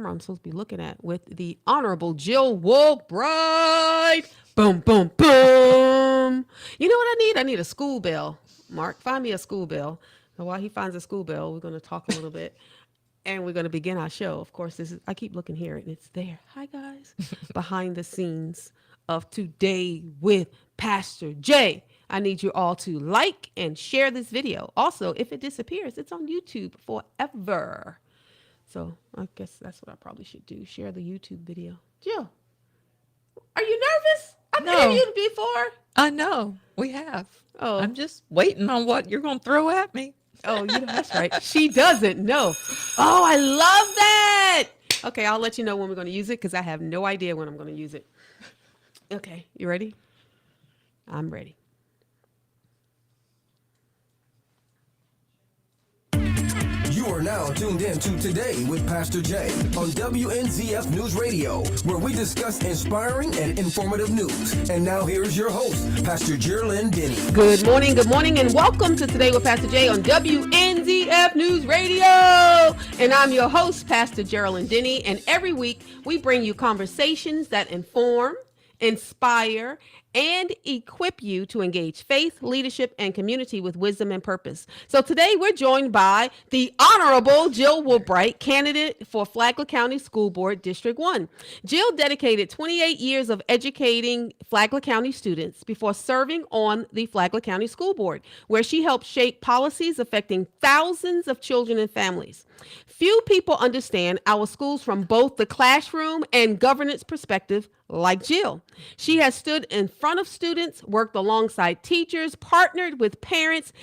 camera I'm supposed to be looking at with the Honorable Jill Woolbright. Boom, boom, boom. You know what I need? I need a school bell. Mark, find me a school bell. And while he finds a school bell, we're going to talk a little bit. And we're going to begin our show. Of course, this is, I keep looking here and it's there. Hi, guys. Behind the scenes of Today with Pastor J. I need you all to like and share this video. Also, if it disappears, it's on YouTube forever. So I guess that's what I probably should do. Share the YouTube video. Jill, are you nervous? I've interviewed you before. I know. We have. Oh. I'm just waiting on what you're going to throw at me. Oh, you know, that's right. She doesn't know. Oh, I love that. Okay, I'll let you know when we're going to use it because I have no idea when I'm going to use it. Okay, you ready? I'm ready. You are now tuned in to Today with Pastor J on WNZF News Radio, where we discuss inspiring and informative news. And now here's your host, Pastor Jearlyn Dennie. Good morning, and welcome to Today with Pastor J on WNZF News Radio. And I'm your host, Pastor Jearlyn Dennie, and every week we bring you conversations that inform, inspire, and equip you to engage faith, leadership, and community with wisdom and purpose. So today we're joined by the Honorable Jill Woolbright, candidate for Flagler County School Board District 1. Jill dedicated 28 years of educating Flagler County students before serving on the Flagler County School Board, where she helped shape policies affecting thousands of children and families. Few people understand our schools from both the classroom and governance perspective like Jill. She has stood in front of students, worked alongside teachers, partnered with parents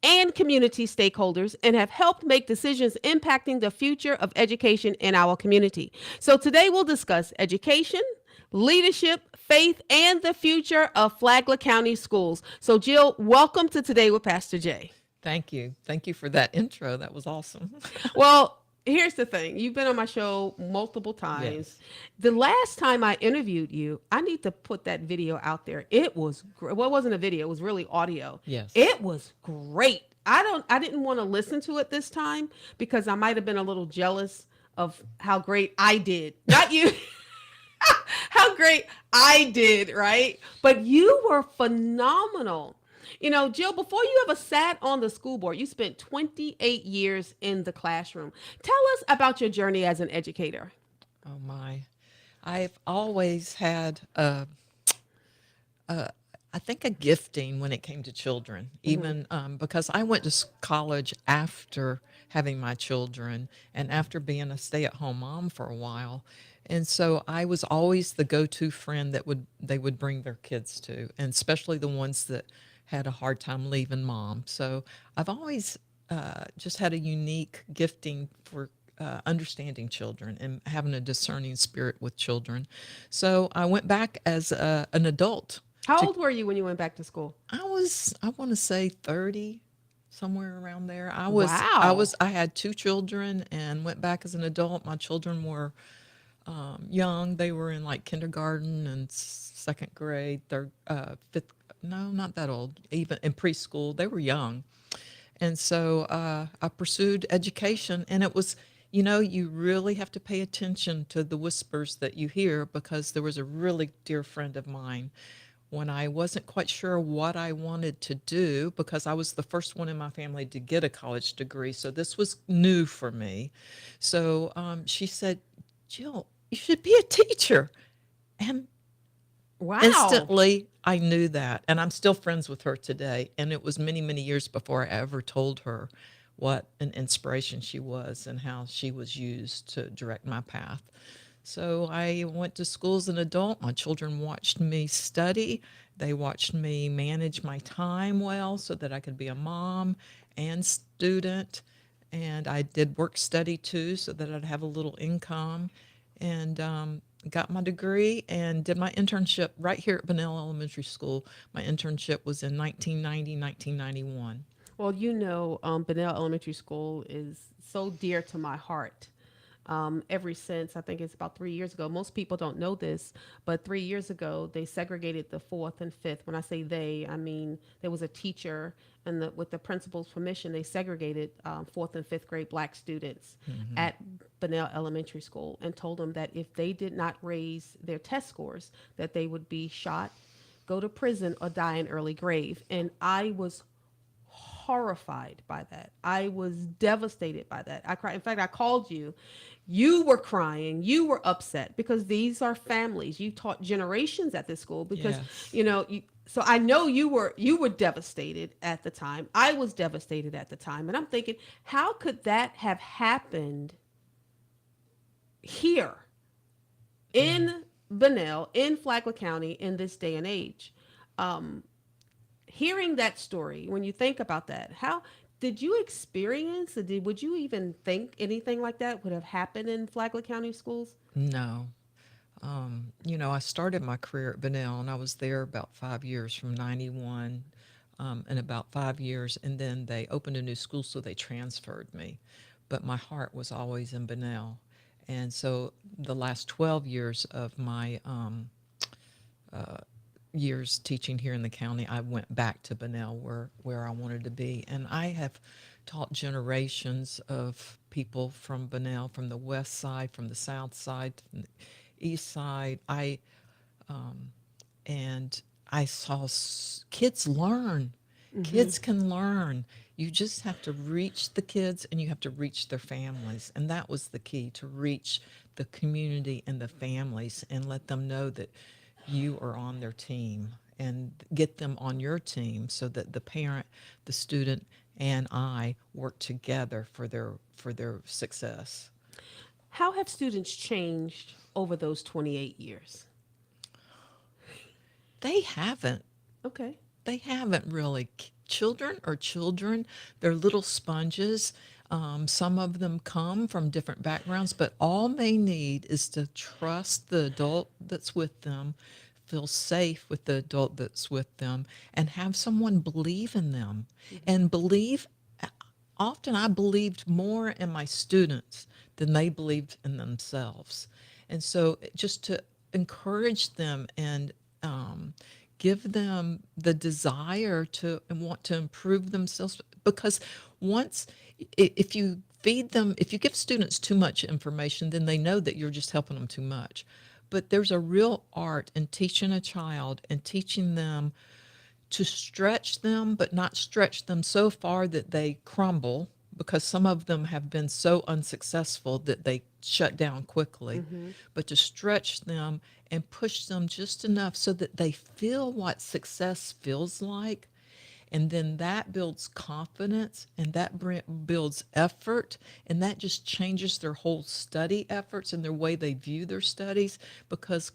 and community stakeholders, and have helped make decisions impacting the future of education in our community. So today we'll discuss education, leadership, faith, and the future of Flagler County schools. So Jill, welcome to Today with Pastor J. Thank you. Thank you for that intro. That was awesome. Well, here's the thing. You've been on my show multiple times. Yes. The last time I interviewed you, I need to put that video out there. It was well, it wasn't a video. It was really audio. Yes. It was great. I didn't want to listen to it this time because I might have been a little jealous of how great I did. Not you. How great I did, right? But you were phenomenal. You know, Jill, before you ever sat on the school board, you spent 28 years in the classroom. Tell us about your journey as an educator. Oh, my. I've always had, I think, a gifting when it came to children, even because I went to college after having my children and after being a stay-at-home mom for a while. And so I was always the go-to friend that they would bring their kids to, and especially the ones that had a hard time leaving mom. So I've always just had a unique gifting for understanding children and having a discerning spirit with children. So I went back as an adult. How old were you when you went back to school? I want to say 30, somewhere around there. Wow. I had 2 children and went back as an adult. My children were young. They were in like kindergarten and 2nd grade, 3rd, 5th. No, not that old. Even in preschool, they were young. And so I pursued education, and it was, you really have to pay attention to the whispers that you hear, because there was a really dear friend of mine when I wasn't quite sure what I wanted to do, because I was the first one in my family to get a college degree. So this was new for me. So she said, Jill, you should be a teacher. And Wow. instantly, I knew that, and I'm still friends with her today. And it was many, many years before I ever told her what an inspiration she was and how she was used to direct my path. So I went to school as an adult. My children watched me study. They watched me manage my time well so that I could be a mom and student. And I did work study too so that I'd have a little income. And got my degree and did my internship right here at Bunnell Elementary School. My internship was in 1990, 1991. Well, Bunnell Elementary School is so dear to my heart. ever since, I think it's about 3 years ago. Most people don't know this, but 3 years ago, they segregated the fourth and fifth. When I say they, I mean there was a teacher, and with the principal's permission, they segregated fourth and fifth grade black students Mm-hmm. at Bunnell Elementary School, and told them that if they did not raise their test scores, that they would be shot, go to prison, or die an early grave. And I was horrified by that. I was devastated by that. I cried. In fact, I called you. You were crying. You were upset because these are families. You taught generations at this school because Yes. so I know you were devastated at the time. I was devastated at the time, and I'm thinking, how could that have happened here Yeah. in Bunnell, in Flagler County, in this day and age? Um, Hearing that story, when you think about that, how did you experience, or would you even think anything like that would have happened in Flagler County schools? No. I started my career at Bunnell, and I was there about 5 years, from 91, and about 5 years. And then they opened a new school, so they transferred me. But my heart was always in Bunnell. And so the last 12 years of my years teaching here in the county, I went back to Bunnell, where I wanted to be. And I have taught generations of people from Bunnell, from the west side, from the south side, from the east side. And I saw kids learn. Mm-hmm. Kids can learn. You just have to reach the kids, and you have to reach their families. And that was the key, to reach the community and the families and let them know that you are on their team, and get them on your team so that the parent, the student, and I work together for their success. How have students changed over those 28 years? They haven't. Okay. They haven't really. Children are children. They're little sponges. Some of them come from different backgrounds, but all they need is to trust the adult that's with them, feel safe with the adult that's with them, and have someone believe in them. Mm-hmm. And believe, often I believed more in my students than they believed in themselves. And so just to encourage them, and give them the desire to and want to improve themselves, because once, if you feed them, if you give students too much information, then they know that you're just helping them too much. But there's a real art in teaching a child and teaching them to stretch them, but not stretch them so far that they crumble, because some of them have been so unsuccessful that they shut down quickly, Mm-hmm. but to stretch them and push them just enough so that they feel what success feels like. And then that builds confidence, and that builds effort, and that just changes their whole study efforts and their way they view their studies, because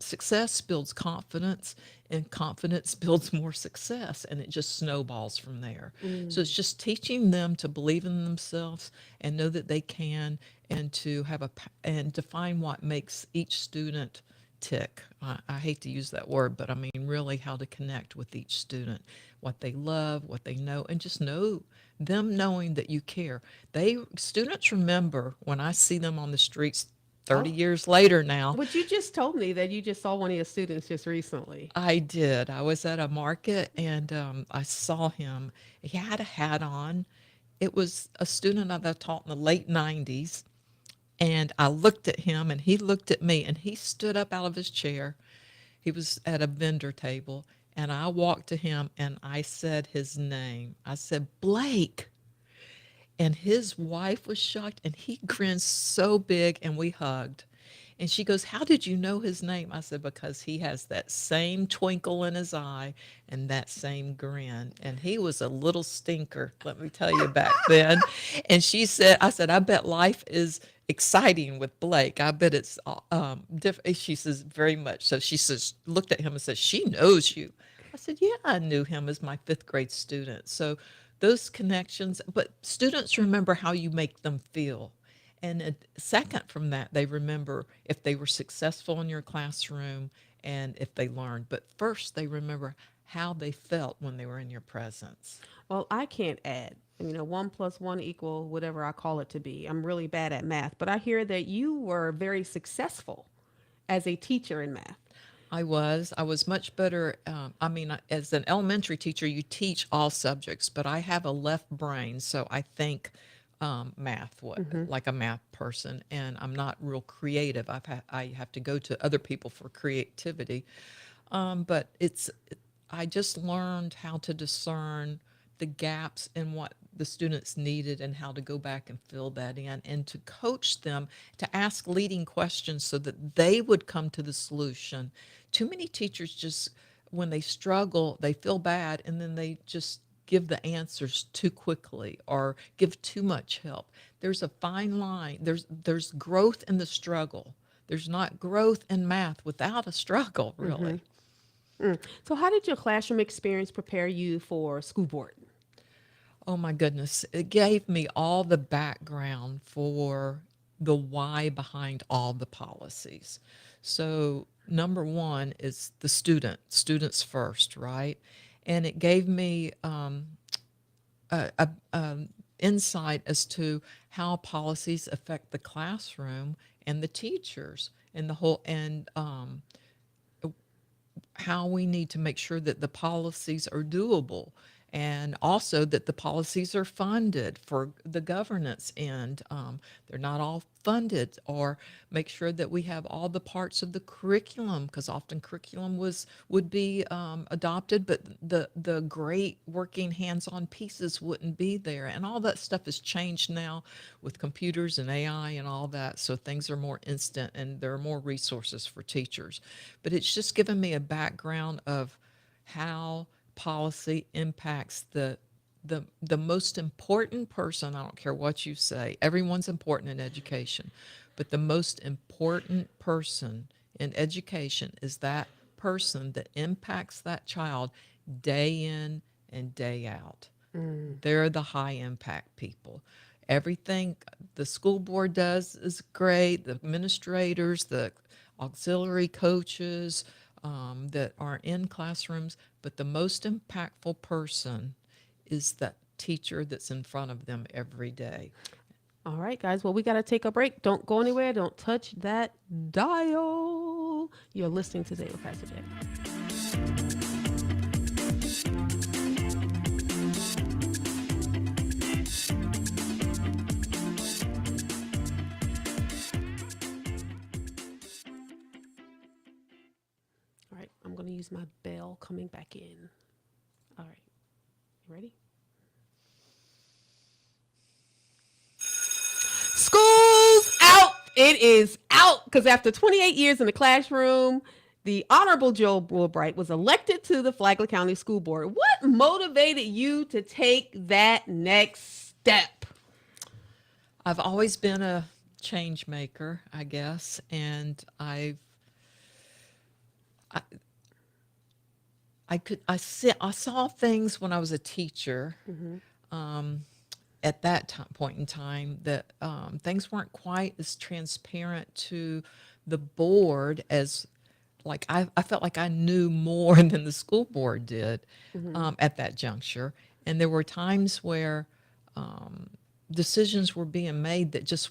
success builds confidence, and confidence builds more success, and it just snowballs from there. So it's just teaching them to believe in themselves and know that they can, and to have and define what makes each student tick. I hate to use that word, but I mean really how to connect with each student, what they love, what they know, and just know them, knowing that you care. Students remember when I see them on the streets 30 Oh, years later now. but you just told me that you just saw one of your students just recently. I did. I was at a market, and I saw him. He had a hat on. It was a student that I taught in the late 90s. And I looked at him, and he looked at me, and he stood up out of his chair. He was at a vendor table, and I walked to him, and I said his name. I said, Blake. And his wife was shocked, and he grinned so big, and we hugged. And she goes, How did you know his name? I said, Because he has that same twinkle in his eye and that same grin. And he was a little stinker, let me tell you, back then. And I said, I bet life is exciting with Blake. I bet it's different. She says, Very much. So she says, looked at him and said, She knows you. I said, Yeah, I knew him as my fifth grade student. So those connections, but students remember how you make them feel. And a second from that, they remember if they were successful in your classroom and if they learned. But first, they remember how they felt when they were in your presence. Well, I can't add 1 plus 1 equal whatever I call it to be. I'm really bad at math, but I hear that you were very successful as a teacher in math. I was much better. As an elementary teacher, you teach all subjects, but I have a left brain, so I think math, like a math person, and I'm not real creative. I have to go to other people for creativity, but I just learned how to discern the gaps in what the students needed and how to go back and fill that in and to coach them to ask leading questions so that they would come to the solution. Too many teachers just, when they struggle, they feel bad and then they just give the answers too quickly or give too much help. There's a fine line. There's growth in the struggle. There's not growth in math without a struggle, really. So, how did your classroom experience prepare you for school board? Oh my goodness. It gave me all the background for the why behind all the policies. So, number one is the students first, right? And it gave me a insight as to how policies affect the classroom and the teachers and the whole, and how we need to make sure that the policies are doable and also that the policies are funded for the governance end. They're not all funded, or make sure that we have all the parts of the curriculum, because often curriculum would be adopted, but the great working hands-on pieces wouldn't be there. And all that stuff has changed now with computers and AI and all that, so things are more instant and there are more resources for teachers. But it's just given me a background of how policy impacts the most important person. I don't care what you say, everyone's important in education, but the most important person in education is that person that impacts that child day in and day out. They're the high impact people. Everything the school board does is great, the administrators, the auxiliary coaches that are in classrooms, but the most impactful person is that teacher that's in front of them every day. All right, guys. Well, we got to take a break. Don't go anywhere. Don't touch that dial. You're listening today with Pastor Jay. All right, I'm going to use my bell coming back in. All right, you ready? School's out. It is out because after 28 years in the classroom, the Honorable Jill Woolbright was elected to the Flagler County School Board. What motivated you to take that next step? I've always been a change maker, I guess, and I saw things when I was a teacher. At that point in time, that things weren't quite as transparent to the board as, like, I felt like I knew more than the school board did at that juncture. And there were times where decisions were being made that just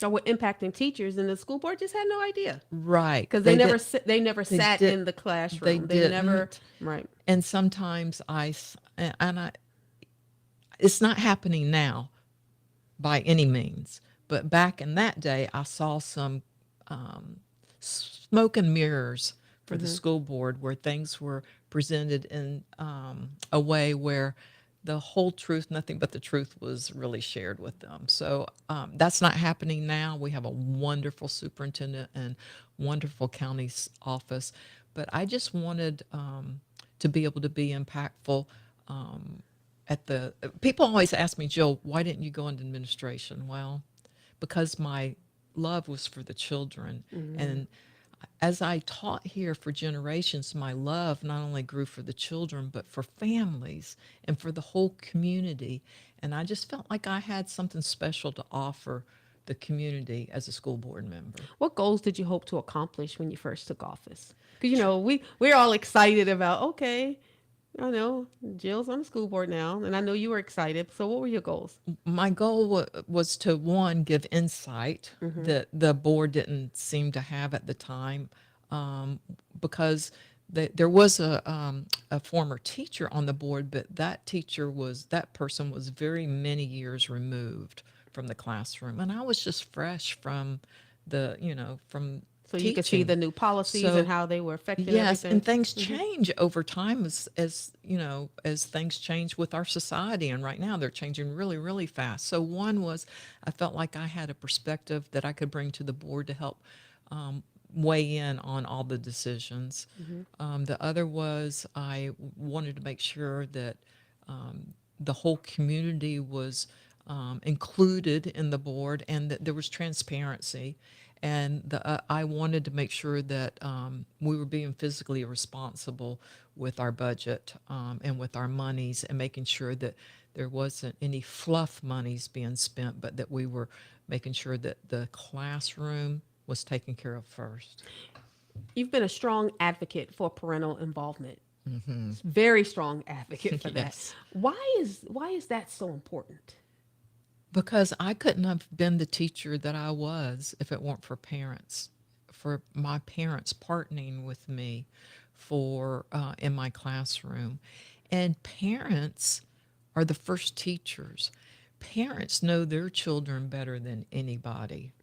Or were impacting teachers, and the school board just had no idea. right, Because they never sat in the classroom. They never, didn't. right. And sometimes it's not happening now by any means, but back in that day, I saw some smoke and mirrors for the school board where things were presented in a way where the whole truth, nothing but the truth, was really shared with them. So that's not happening now. We have a wonderful superintendent and wonderful county office, but I just wanted to be able to be impactful. People always ask me, Jill, why didn't you go into administration? Well, because my love was for the children. And as I taught here for generations, my love not only grew for the children, but for families and for the whole community. And I just felt like I had something special to offer the community as a school board member. What goals did you hope to accomplish when you first took office? Because, we're all excited about, okay, I know Jill's on the school board now, and I know you were excited. So, what were your goals? My goal was to, one, give insight that the board didn't seem to have at the time, um, because there was a former teacher on the board, but that person was very many years removed from the classroom, and I was just fresh from from So you could see teaching. the new policies and So how they were affecting yes, and everything. things change over time as things change with our society, and right now they're changing really, really fast. So one was, I felt like I had a perspective that I could bring to the board to help um, weigh in on all the decisions. The other was, I wanted to make sure that the whole community was included in the board, and that there was transparency. And I wanted to make sure that we were being physically responsible with our budget, and with our monies, and making sure that there wasn't any fluff monies being spent, but that we were making sure that the classroom was taken care of first. You've been a strong advocate for parental involvement. Very strong advocate for that. Yes. Why is that so important? Because I couldn't have been the teacher that I was if it weren't for parents, for my parents partnering with me for in my classroom. And parents are the first teachers. Parents know their children better than anybody,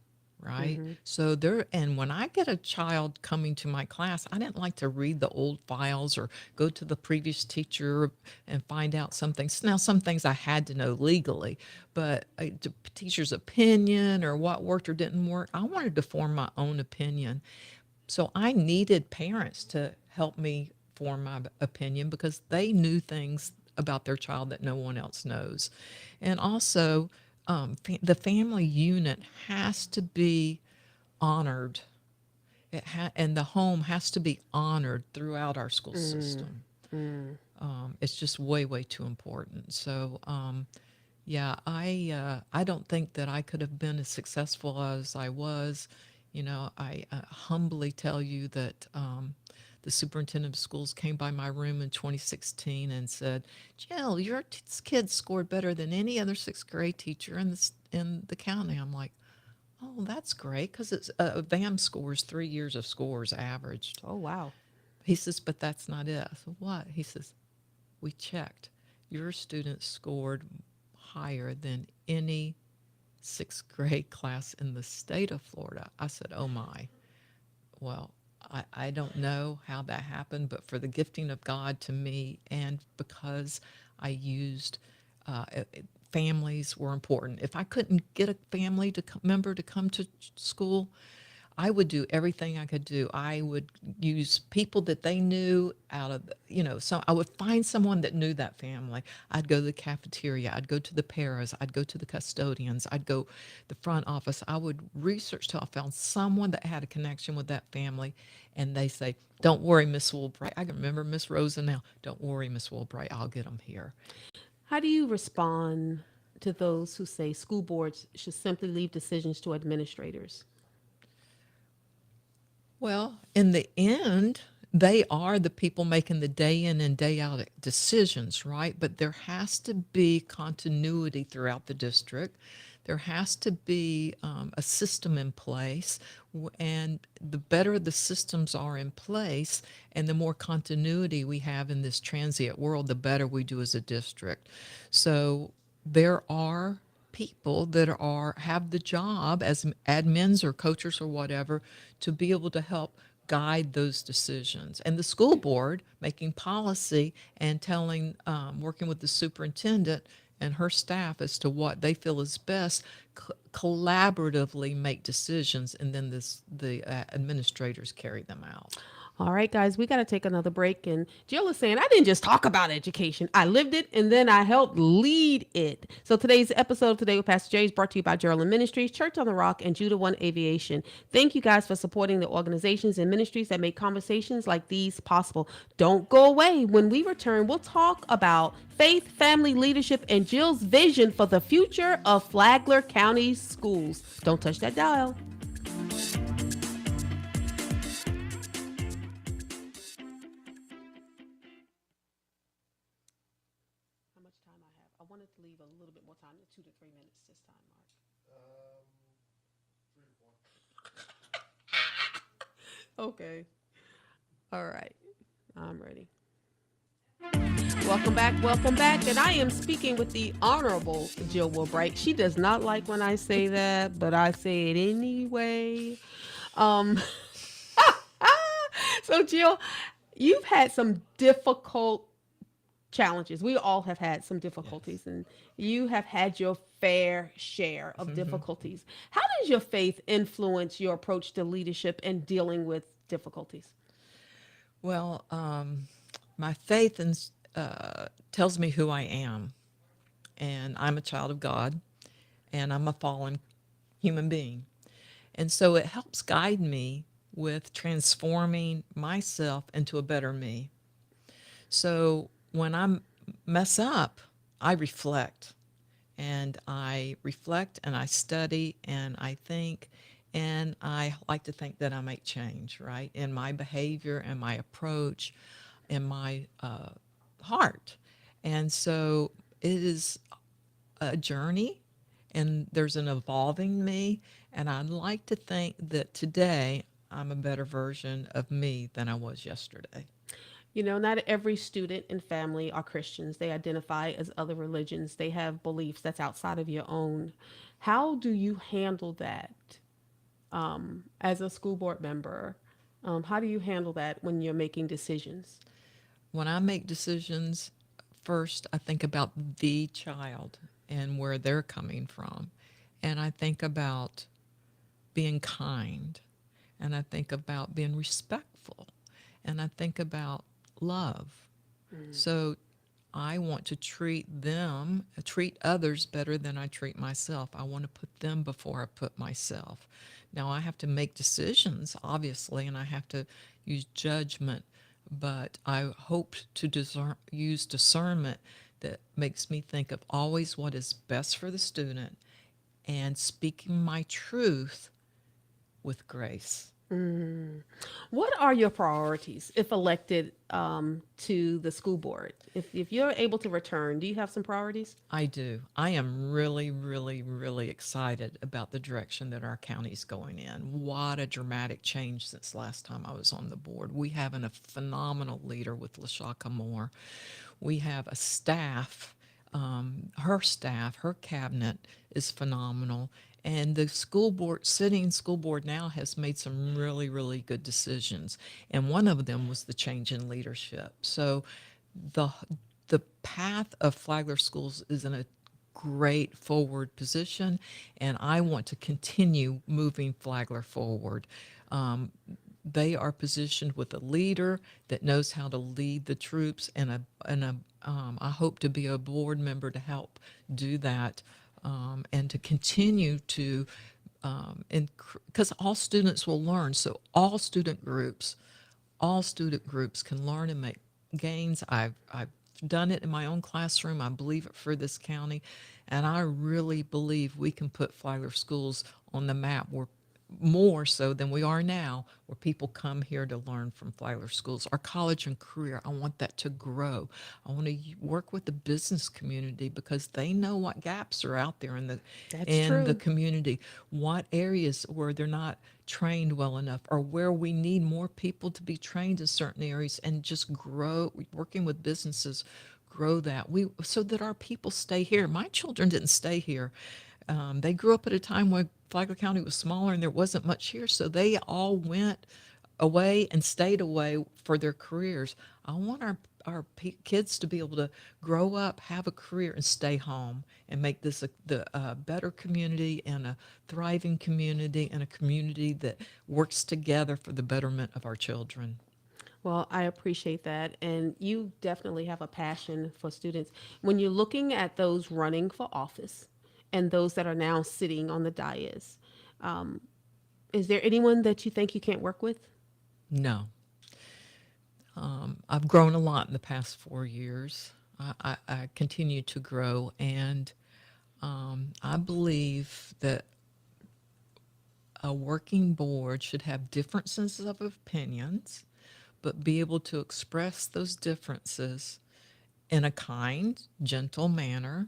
right? So and when I get a child coming to my class, I didn't like to read the old files or go to the previous teacher and find out some things. Now, some things I had to know legally, but the teacher's opinion or what worked or didn't work, I wanted to form my own opinion. So I needed parents to help me form my opinion, because they knew things about their child that no one else knows. And also, the family unit has to be honored. And the home has to be honored throughout our school system. It's just way, way too important. So, yeah, I don't think that I could have been as successful as I was. I humbly tell you that the superintendent of schools came by my room in 2016 and said, "Jill, your kids scored better than any other sixth grade teacher in the county." I'm like, "Oh, that's great," because it's VAM scores 3 years of scores averaged. Oh wow. He says, "But that's not it." I said, "What?" He says, "We checked. Your students scored higher than any sixth grade class in the state of Florida." I said, "Oh my." Well, I don't know how that happened, but for the gifting of God to me, and because I used families were important. If I couldn't get a family member to come to school, I would do everything I could do. I would use people that they knew out of, so I would find someone that knew that family. I'd go to the cafeteria. I'd go to the paras. I'd go to the custodians. I'd go the front office. I would research till I found someone that had a connection with that family. And they say, "Don't worry, Miss Woolbright." I can remember Miss Rosa now. "Don't worry, Miss Woolbright. I'll get them here." How do you respond to those who say school boards should simply leave decisions to administrators? Well, in the end, they are the people making the day in and day out decisions, right? But there has to be continuity throughout the district. There has to be a system in place. And the better the systems are in place and the more continuity we have in this transient world, the better we do as a district. So there are people that have the job as admins or coaches or whatever to be able to help guide those decisions, and the school board making policy and working with the superintendent and her staff as to what they feel is best, collaboratively make decisions, and then the administrators carry them out. All right, guys, we got to take another break. And Jill is saying, I didn't just talk about education. I lived it, and then I helped lead it. So today's episode of Today with Pastor Jay is brought to you by Jearlyn Ministries, Church on the Rock, and Judah One Aviation. Thank you guys for supporting the organizations and ministries that make conversations like these possible. Don't go away. When we return, we'll talk about faith, family, leadership, and Jill's vision for the future of Flagler County schools. Don't touch that dial. leave a little bit more time, 2 to 3 minutes this time, Mark? 3 to 4. Okay. All right. I'm ready. Welcome back. Welcome back. And I am speaking with the Honorable Jill Woolbright. She does not like when I say that, but I say it anyway. Um, so, Jill, you've had some difficult challenges. We all have had some difficulties, and you have had your fair share of difficulties. How does your faith influence your approach to leadership and dealing with difficulties? Well, my faith tells me who I am, and I'm a child of God, and I'm a fallen human being. And so it helps guide me with transforming myself into a better me. So when I mess up, I reflect and I study and I think, and I like to think that I make change, right, in my behavior and my approach and my heart. And so it is a journey, and there's an evolving me. And I'd like to think that today I'm a better version of me than I was yesterday. You know, not every student and family are Christians. They identify as other religions. They have beliefs that's outside of your own. How do you handle that as a school board member? How do you handle that when you're making decisions? When I make decisions, first I think about the child and where they're coming from. And I think about being kind. And I think about being respectful. And I think about love. So I want to treat others better than I treat myself. I want to put them before I put myself. Now I have to make decisions, obviously, and I have to use judgment, but I hope to use discernment that makes me think of always what is best for the student and speaking my truth with grace. What are your priorities if elected to the school board? If you're able to return, do you have some priorities? I do. I am really, really, really excited about the direction that our county's going in. What a dramatic change since last time I was on the board. We have a phenomenal leader with LaShaka Moore. We have a staff, her cabinet is phenomenal. And the sitting school board now has made some really, really good decisions. And one of them was the change in leadership. So the the path of Flagler Schools is in a great forward position, and I want to continue moving Flagler forward. They are positioned with a leader that knows how to lead the troops, and I hope to be a board member to help do that, and to continue to, because all students will learn. So all student groups can learn and make gains. I've done it in my own classroom. I believe it for this county, and I really believe we can put Flagler Schools on the map where more so than we are now, where people come here to learn from Flagler Schools. Our college and career, I want that to grow. I want to work with the business community because they know what gaps are out there in the community, what areas where they're not trained well enough, or where we need more people to be trained in certain areas, and just grow, working with businesses, grow that so that our people stay here. My children didn't stay here. They grew up at a time when Flagler County was smaller and there wasn't much here, so they all went away and stayed away for their careers. I want our kids to be able to grow up, have a career, and stay home, and make this a better community and a thriving community, and a community that works together for the betterment of our children. Well, I appreciate that. And you definitely have a passion for students. When you're looking at those running for office and those that are now sitting on the dais, is there anyone that you think you can't work with? No. I've grown a lot in the past 4 years. I continue to grow, and I believe that a working board should have differences of opinions, but be able to express those differences in a kind, gentle manner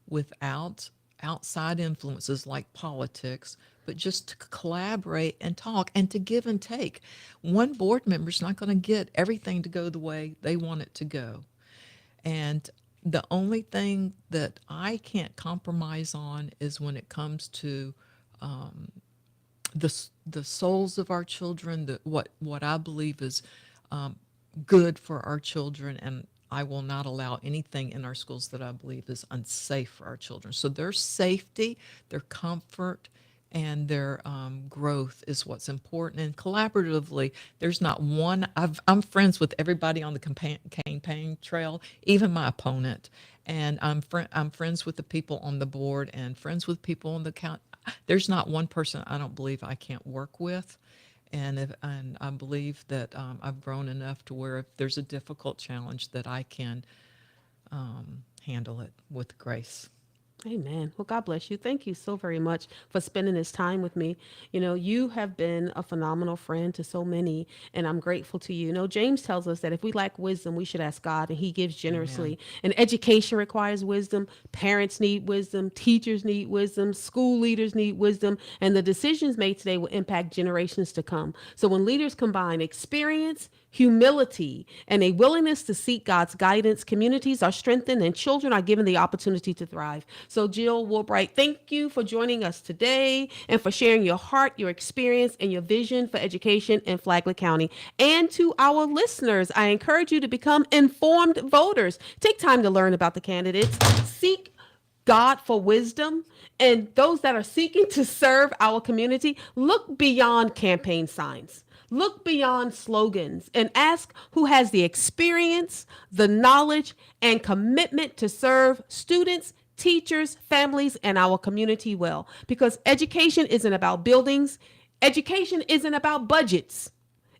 without outside influences like politics, but just to collaborate and talk and to give and take. One board member's not going to get everything to go the way they want it to go. And the only thing that I can't compromise on is when it comes to the souls of our children, what I believe is good for our children, and I will not allow anything in our schools that I believe is unsafe for our children. So their safety, their comfort, and their growth is what's important. And collaboratively, there's not one. I'm friends with everybody on the campaign trail, even my opponent, and I'm friends with the people on the board and friends with people on the county. There's not one person I don't believe I can't work with. And I believe that I've grown enough to where if there's a difficult challenge that I can handle it with grace. Amen. Well, God bless you. Thank you so very much for spending this time with me. You know, you have been a phenomenal friend to so many, and I'm grateful to you. You know, James tells us that if we lack wisdom, we should ask God, and he gives generously. Amen. And education requires wisdom. Parents need wisdom. Teachers need wisdom. School leaders need wisdom. And the decisions made today will impact generations to come. So when leaders combine experience, humility, and a willingness to seek God's guidance, communities are strengthened and children are given the opportunity to thrive. So Jill Woolbright, thank you for joining us today and for sharing your heart, your experience, and your vision for education in Flagler County. And to our listeners, I encourage you to become informed voters. Take time to learn about the candidates. Seek God for wisdom, and those that are seeking to serve our community, look beyond campaign signs. Look beyond slogans and ask who has the experience, the knowledge, and commitment to serve students, teachers, families, and our community well. Because education isn't about buildings. Education isn't about budgets.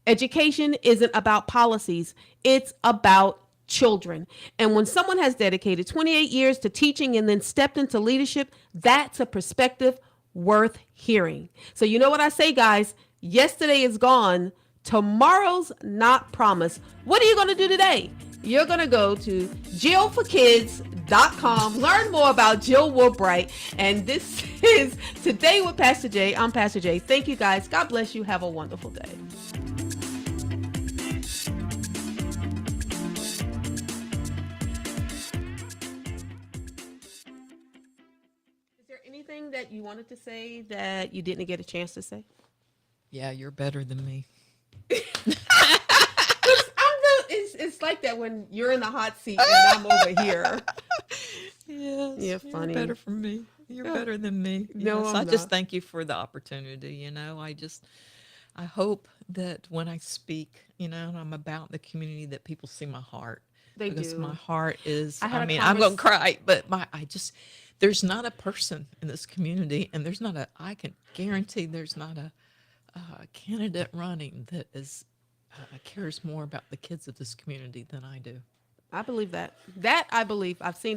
Education isn't about policies. It's about children. And when someone has dedicated 28 years to teaching and then stepped into leadership, that's a perspective worth hearing. So you know what I say, guys? Yesterday is gone. Tomorrow's not promised. What are you going to do today? You're going to go to jillforkids.com, learn more about Jill Woolbright. And this is Today with Pastor J. I'm Pastor J. Thank you, guys. God bless you. Have a wonderful day. Is there anything that you wanted to say that you didn't get a chance to say? Yeah, you're better than me. It's like that when you're in the hot seat and I'm over here. Yes, You're funny. Better from me. You're better than me. No, Yes, I'm I just not. thank you for the opportunity. You know, I hope that when I speak, you know, and I'm about the community, that people see my heart. They Because do. my heart is, I had a I'm going to cry, but there's not a person in this community, and I can guarantee there's not a candidate running that cares more about the kids of this community than I do. I believe that. I believe. I've seen